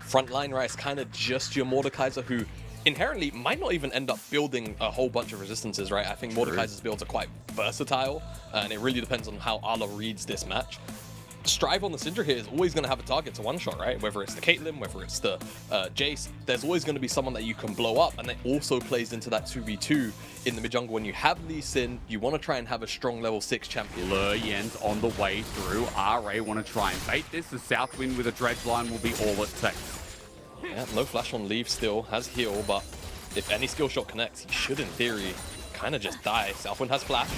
front line, right? It's kind of just your Mordekaiser, who inherently might not even end up building a whole bunch of resistances, right? I think Mordekaiser's builds are quite versatile, and it really depends on how Ala reads this match. Strive on the Syndra here is always going to have a target to one-shot, right? Whether it's the Caitlyn, whether it's the Jace, there's always going to be someone that you can blow up, and it also plays into that 2v2 in the mid-jungle. When you have Lee Sin, you want to try and have a strong level 6 champion. Luryen's on the way through. RA want to try and bait this. The Southwind with a dredge line will be all it takes. Yeah, no flash on Leave still, has heal, but if any skill shot connects, he should, in theory, kind of just die. Southwind has flash.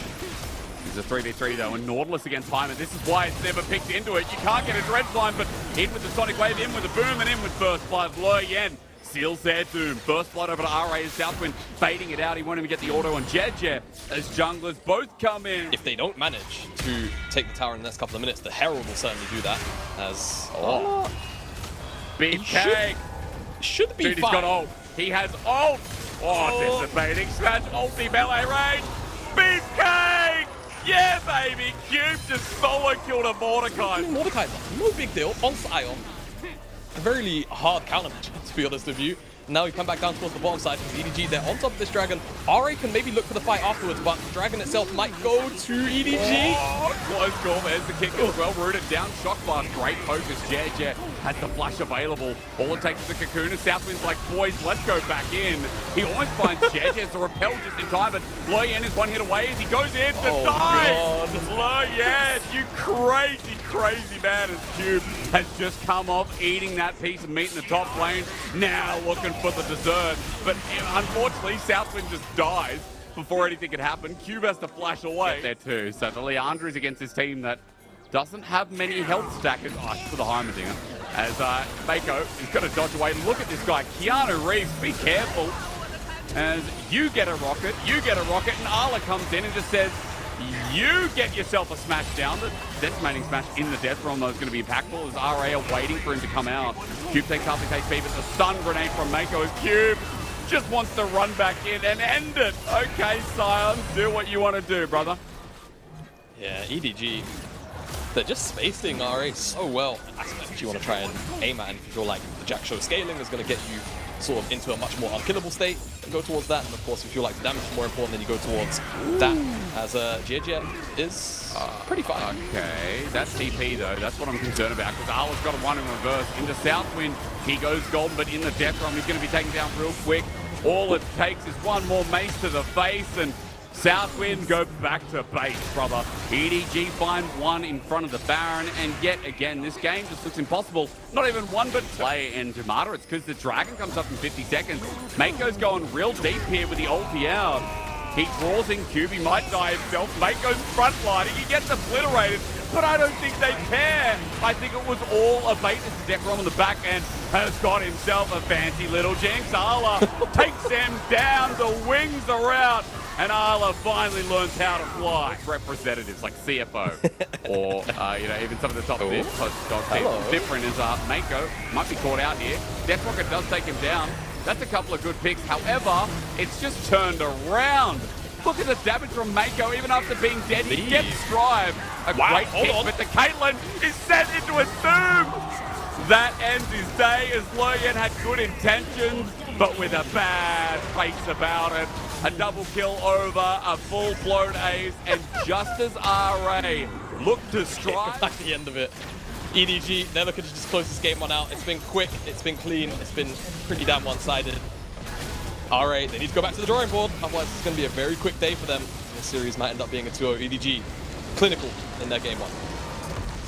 It's a 3v3 though, and Nautilus against Hyman. This is why it's never picked into it. You can't get a dredge line, but in with the Sonic Wave, in with the boom, and in with Burst Blood. Luryen seals their doom. Burst Blood over to RA as Southwind baiting it out. He won't even get the auto on JJ as junglers both come in. If they don't manage to take the tower in the next couple of minutes, the Herald will certainly do that. As Big cake. Should be Dude, fine. he's got ult. He has ult. Oh, dissipating smash, ulti melee range. Beefcake! Yeah, baby! Cube just solo killed a Mordecai. Mordekaiser, no big deal. On Sion. A very hard counter match, to be honest with you. Now we come back down towards the bottom side with EDG. They're on top of this dragon. RA can maybe look for the fight afterwards, but the dragon itself might go to EDG. Oh, close call. There's the kick as well. Rooted down. Shock blast. Great focus. JJ has the flash available. All it takes is the cocoon. And Southwind's like, boys, let's go back in. He almost finds JJ as a repel just in time, but Luryen is one hit away as he goes in to die. Luryen, you crazy, crazy man, as Cube has just come off eating that piece of meat in the top lane. Now looking for the dessert, but unfortunately Southwind just dies before anything can happen. Cube has to flash away there too, so the Leandra is against this team that doesn't have many health stackers. Oh, for the Heimerdinger as Mako is going to dodge away. Look at this guy, Keanu Reeves, be careful as you get a rocket, and Arla comes in and just says, you get yourself a smash down. The decimating smash in the death realm though is going to be impactful as RA are waiting for him to come out. Cube takes half his HP, but the stun grenade from Mako as Cube just wants to run back in and end it. Okay, Sion, do what you want to do, brother. Yeah, EDG, they're just spacing RA so well. Aspect you want to try and aim at, and if you feel like the Jack Show scaling is going to get you sort of into a much more unkillable state, go towards that. And of course, if you feel like the damage is more important, then you go towards that, as JJ is pretty fine. Okay, that's TP though. That's what I'm concerned about, because Arla's got a one in reverse. Into Southwind, he goes golden, but in the death realm, he's going to be taken down real quick. All it takes is one more mace to the face, and Southwind go back to base, brother. EDG find one in front of the Baron, and yet again, this game just looks impossible. Not even one but play and Tomata. It's because the dragon comes up in 50 seconds. Mako's going real deep here with the ulti out. He draws in Cube, he might die himself. Mako's frontlining, he gets obliterated, but I don't think they care. I think it was all a bait as the Decron on the back end has got himself a fancy little jinx. Arla takes them down, the wings are out. And Arla finally learns how to fly. Representatives like CFO or even some of the top dog teams. Different is Mako might be caught out here. Death Rocket does take him down. That's a couple of good picks. However, it's just turned around. Look at the damage from Mako. Even after being dead, he gets Strive. A great kick, but the Caitlyn is sent into a tomb. That ends his day as Luryen had good intentions, but with a bad face about it. A double kill over, a full-blown ace, and just as RA looked to strike at the end of it, EDG, they're looking to just close this game one out. It's been quick, it's been clean, it's been pretty damn one-sided. RA, they need to go back to the drawing board, otherwise it's going to be a very quick day for them. This series might end up being a 2-0. EDG, clinical in their game one.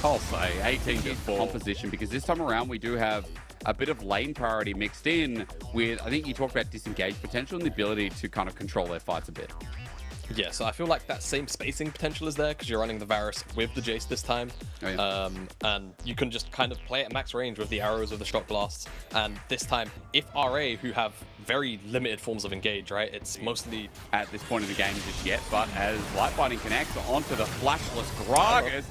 I'll say 18-4 composition, because this time around we do have a bit of lane priority mixed in with, I think you talked about disengage potential and the ability to kind of control their fights a bit. Yeah, so I feel like that same spacing potential is there because you're running the Varus with the Jace this time. Oh, yeah. And you can just kind of play at max range with the arrows of the shock blasts. And this time, if RA, who have very limited forms of engage, right? It's mostly at this point in the game just yet, but as Light Binding connects onto the flashless Gragas,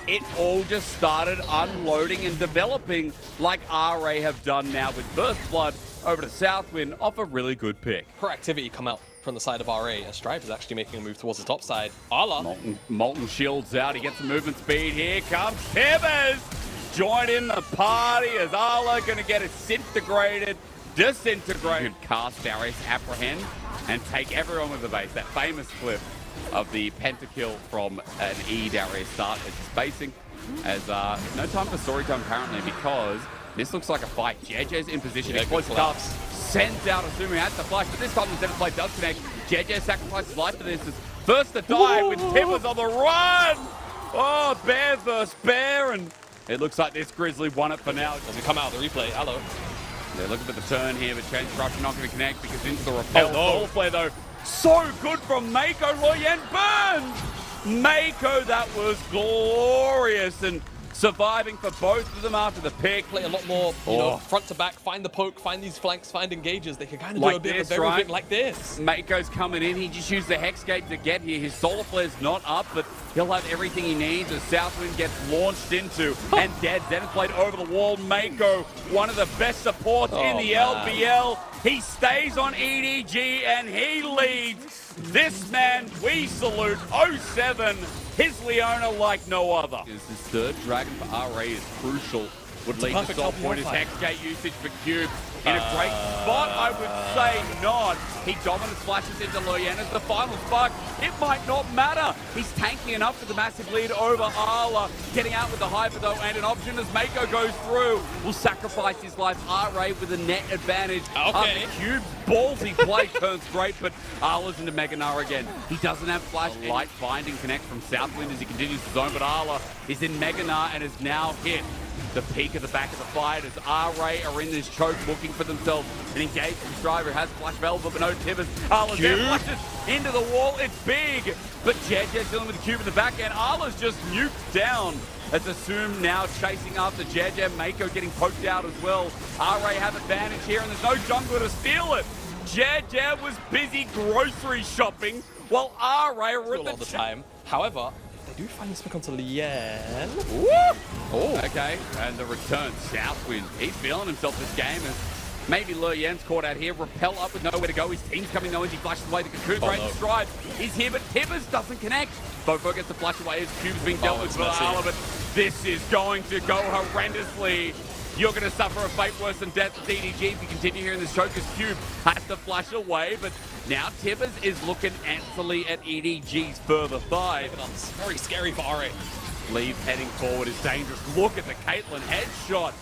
it all just started unloading and developing like RA have done now with Burst Blood over to Southwind off a really good pick. Proactivity come out from the side of RA as Strive is actually making a move towards the top side. Arla. Molten shields out. He gets some movement speed. Here comes Tibbers. join in the party as Arla gonna get disintegrated. Good cast Darius apprehend and take everyone with the base. That famous clip of the pentakill from an Darius start. It's spacing as no time for story time apparently because this looks like a fight. JJ's in position. Explosive cuffs. Sends out Asumi has the flash, but this time the Zephyr does connect. JJ sacrifices life for this. Is first to die with Tibbers on the run. Oh, bear versus bear, and it looks like this Grizzly won it for now. As we come out of the replay, hello. They're looking for the turn here, but Change Corruption not going to connect because into the repel. Soul Flare though, so good from Mako. Loyen burns. Mako, that was glorious and surviving for both of them after the pick. Play a lot more, you know, front to back, find the poke, find these flanks, find engages. They can kind of do a bit of everything like this. Mako's coming in. He just used the Hexgate to get here. His Solar Flare's not up, but he'll have everything he needs as Southwind gets launched into and dead. Then it's played over the wall. Mako, one of the best supports in the LPL. He stays on EDG and he leads. This man, we salute 07. His Leona like no other. His third Dragon for RA is crucial. Would lead to Soul Point. His Hexgate usage for Cube in a great spot, I would say not. He dominant splashes into Loyen as the final spark. It might not matter. He's tanking enough for the massive lead over Arla. Getting out with the Hyper though, and an option as Mako goes through. Will sacrifice his life. RA with a net advantage. Okay. Cube's ballsy play turns great, but Arla's into Mega Gnar again. He doesn't have flash. Light finding connect from Southwind as he continues to zone, but Arla is in Mega Gnar and is now hit the peak of the back of the fight as RA are in this choke looking for themselves. An engaged from Striver has flash available, but no Tibbers. Arla's there, flashes into the wall. It's big, but JJ's dealing with the Cube in the back end. Arla's just nuked down as Assume now chasing after JJ. Mako getting poked out as well. RA have advantage here, and there's no jungler to steal it. JJ was busy grocery shopping while RA were at the time. However, they do find this pick onto Lien. Oh, okay. And the return, Southwind. He's feeling himself this game as maybe Lien's caught out here. Repel up with nowhere to go. His team's coming though as he flashes away. The Cocoon Rain Stride is here, but Tibbers doesn't connect. Fofo gets the flash away as Cube's being dealt with by Arla, but this is going to go horrendously. You're going to suffer a fate worse than death with EDG if you continue here in this choke as Cube has to flash away, but now Tibbers is looking antsily at EDG's further side. It's very scary for RA. Leave heading forward is dangerous. Look at the Caitlyn headshot.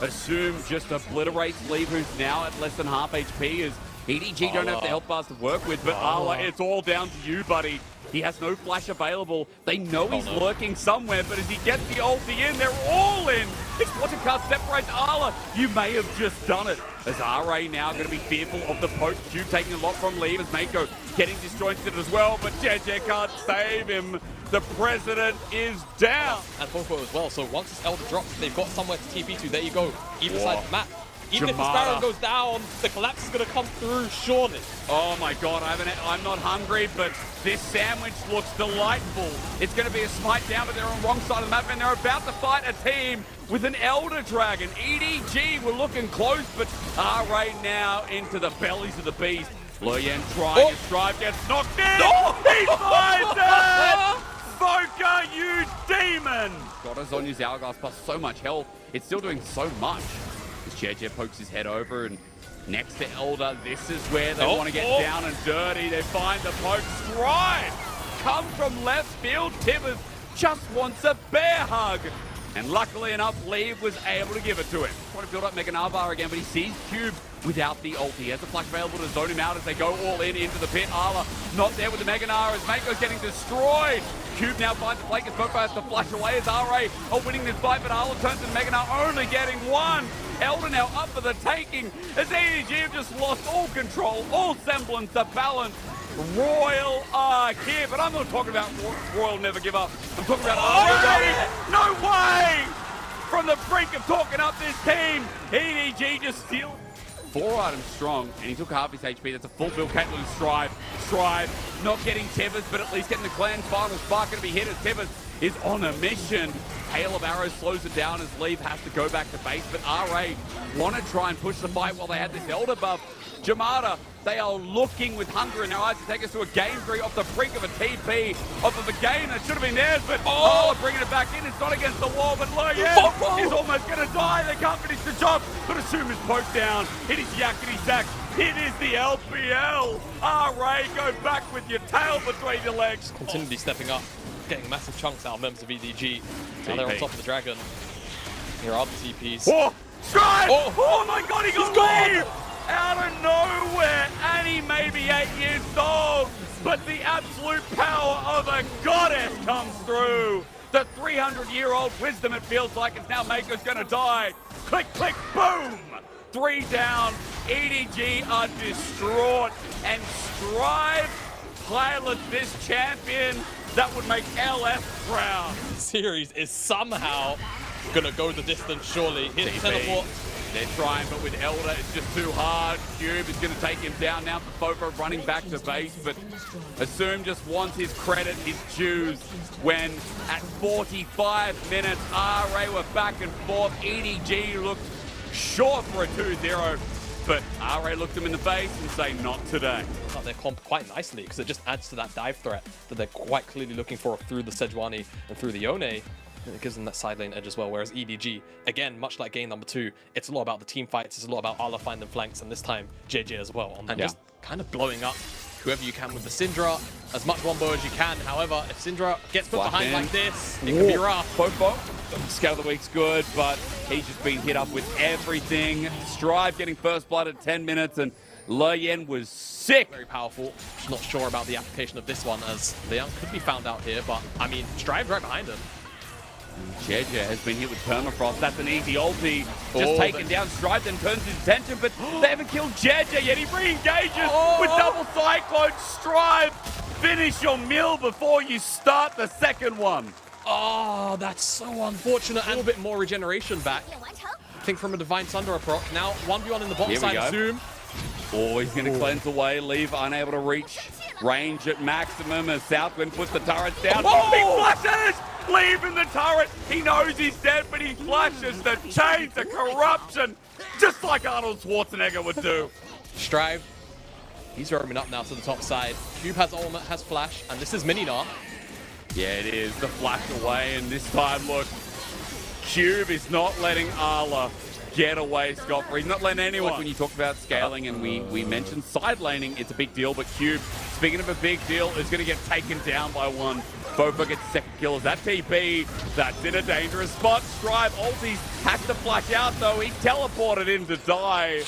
Assume just obliterates Leave, who's now at less than half HP as EDG don't have the health bars to work with, but Arla, it's all down to you, buddy. He has no flash available. They know he's lurking somewhere, but as he gets the ulti in, they're all in. Explosion cast separates Arla. You may have just done it. As RA now going to be fearful of the poke. Cube taking a lot from Leave as Mako getting disjointed as well, but JJ can't save him. The president is down. And Fofo as well, so once this Elder drops, they've got somewhere to TP to. There you go. Either side of the map. Even if the Sparrow goes down, the collapse is going to come through, surely. Oh my god, I'm not hungry, but this sandwich looks delightful. It's going to be a smite down, but they're on the wrong side of the map, and they're about to fight a team with an Elder Dragon. EDG were looking close, but RA now into the bellies of the beast. Loyen trying to strive, gets knocked in. He finds it! Voka, you demon! Got us on his Hourglass plus so much health. It's still doing so much. JJ pokes his head over and next to Elder, this is where they want to get down and dirty. They find the poke. Stride comes from left field. Tibbers just wants a bear hug. And luckily enough, Leave was able to give it to him. Trying to build up Mega Gnar again, but he sees Cube without the ult. He has the flash available to zone him out as they go all in into the pit. Arla not there with the Mega Gnar as Mako's getting destroyed. Cube now finds the flank as Fofo has to flash away as RA are winning this fight, but Arla turns to Mega Gnar only getting one. Elder now up for the taking as EDG have just lost all control, all semblance of balance. Royal are here, but I'm not talking about Royal never give up. I'm talking about no way! From the brink of talking up this team, EDG just steals 4 items strong, and he took half his HP. That's a full build. Caitlyn Strive not getting Tibbers, but at least getting the clan's final spark going to be hit as Tibbers is on a mission. Hail of Arrows slows it down as Leave has to go back to base, but RA want to try and push the fight while they had this Elder buff. Jamada They are looking with hunger in their eyes to take us to a game 3 off the brink of a TP, off of a game that should have been theirs, but bringing it back in. It's not against the wall, but Loyen is almost going to die. They can't finish the job, but Assume is poked down. It is yakety sack. It is the LPL. Ray, go back with your tail between your legs. Continually stepping up, getting massive chunks out of members of EDG. Now they're on top of the dragon. Here are the TPs. Strive! Oh my god, he got leave! Out of nowhere, and he may be 8 years old, but the absolute power of a goddess comes through. The 300-year-old wisdom, it feels like, is now Mako's gonna die. Click, click, boom! 3 down. EDG are distraught, and Strive pilots this champion that would make LF proud. Series is somehow gonna go the distance, surely. Hit teleport. They're trying, but with Elder, it's just too hard. Cube is going to take him down now. Fofo running back to base, but Assume just wants his credit, his dues, when at 45 minutes, RA were back and forth. EDG looked short for a 2-0, but RA looked him in the face and say, not today. They comp quite nicely, because it just adds to that dive threat that they're quite clearly looking for through the Sejuani and through the Yone. And it gives them that side lane edge as well, whereas EDG, again, much like game number 2, it's a lot about the team fights, it's a lot about Ala finding flanks, and this time JJ as well, and just kind of blowing up whoever you can with the Syndra, as much wombo as you can. However, if Syndra gets put behind like this, it can be rough. Fofo, scale of the week's good, but he's just been hit up with everything. Strive getting first blood at 10 minutes, and Loyen was sick. Very powerful. Just not sure about the application of this one, as Leon could be found out here, but I mean, Strive's right behind him. Jeje has been hit with Permafrost. That's an easy ulti. Just taken down. Strive then turns his attention, but they haven't killed Jeje yet. He re-engages with double Cyclone. Strive, finish your meal before you start the second one. Oh, that's so unfortunate. A little bit more regeneration back. I think from a Divine Thunder approach. Now, 1v1 in the bottom side, Zoom. Oh, he's going to cleanse away. Leave unable to reach range at maximum as Southwind puts the turrets down. He flashes! Leaving the turret. He knows he's dead, but he flashes the chains of corruption, just like Arnold Schwarzenegger would do. Strive, he's roaming up now to the top side. Cube has ultimate, has flash, and this is Mininar. Yeah, it is. The flash away, and this time, look, Cube is not letting Arla get away scot-free. He's not letting anyone. Like when you talk about scaling, and we mentioned side laning, it's a big deal, but Cube, speaking of a big deal, is going to get taken down by one. Fofo gets second kill as that TP. That's in a dangerous spot. Strive ultis has to flash out, though. He teleported in to die.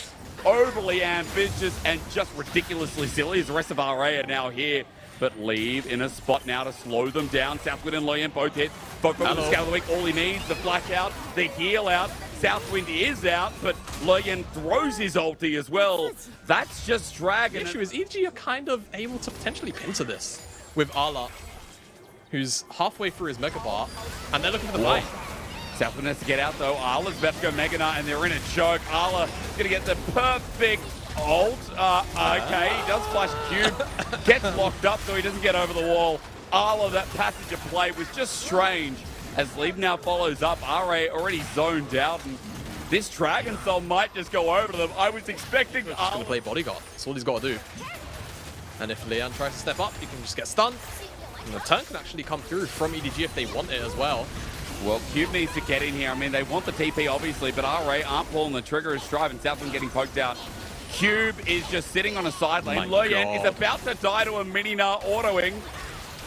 Overly ambitious and just ridiculously silly as the rest of RA are now here. But Leave in a spot now to slow them down. Southwind and Loyen both hit. Fofo with the scale of the week. All he needs, the flash out, the heal out. Southwind is out, but Loyen throws his ulti as well. That's just Dragon. The issue is EDG are kind of able to potentially pincer this with Ala, who's halfway through his Mega Bar, and they're looking for the fight. Southwind has to get out though. Arla's about to go Mega Knight, and they're in a choke. Arla gonna get the perfect ult. Okay, he does flash Cube. Gets locked up so he doesn't get over the wall. Arla, that passage of play was just strange. As Leave now follows up, RA already zoned out, and this Dragon Soul might just go over to them. I was expecting He's just going to play bodyguard. That's all he's got to do. And if Leon tries to step up, he can just get stunned. And the turn can actually come through from EDG if they want it as well. Well, Cube needs to get in here. I mean, they want the TP, obviously, but RA aren't pulling the trigger as Strive and Southwind getting poked out. Cube is just sitting on a side lane. Loyen is about to die to a Mininar autoing.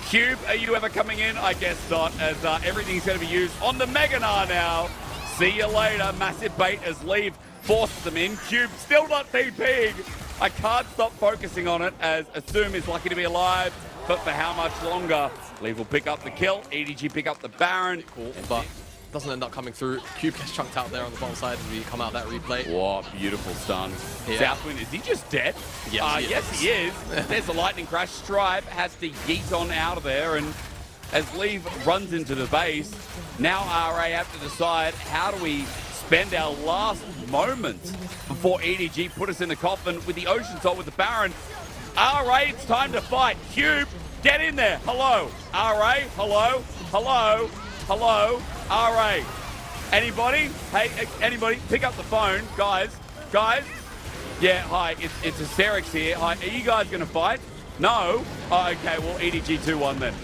Cube, are you ever coming in? I guess not, as everything's going to be used on the Meganar now. See you later. Massive bait as Leave forces them in. Cube still not TPing. I can't stop focusing on it as Assume is lucky to be alive, but for how much longer? Leave will pick up the kill. EDG pick up the Baron. Cool, but doesn't end up coming through. Cube gets chunked out there on the bottom side as we come out that replay. Whoa, beautiful stun. Yeah. Southwind, is he just dead? Yes, he is. There's a lightning crash. Strive has to yeet on out of there, and as Leave runs into the base, now RA have to decide, how do we spend our last moments before EDG put us in the coffin with the Ocean Salt with the Baron? RA, it's time to fight. Cube, get in there. Hello. RA, hello, hello, hello. RA. Anybody? Hey, anybody? Pick up the phone. Guys, Yeah, hi, it's Hysterics here. Hi, are you guys going to fight? No? Oh, okay, well, EDG 2-1 then.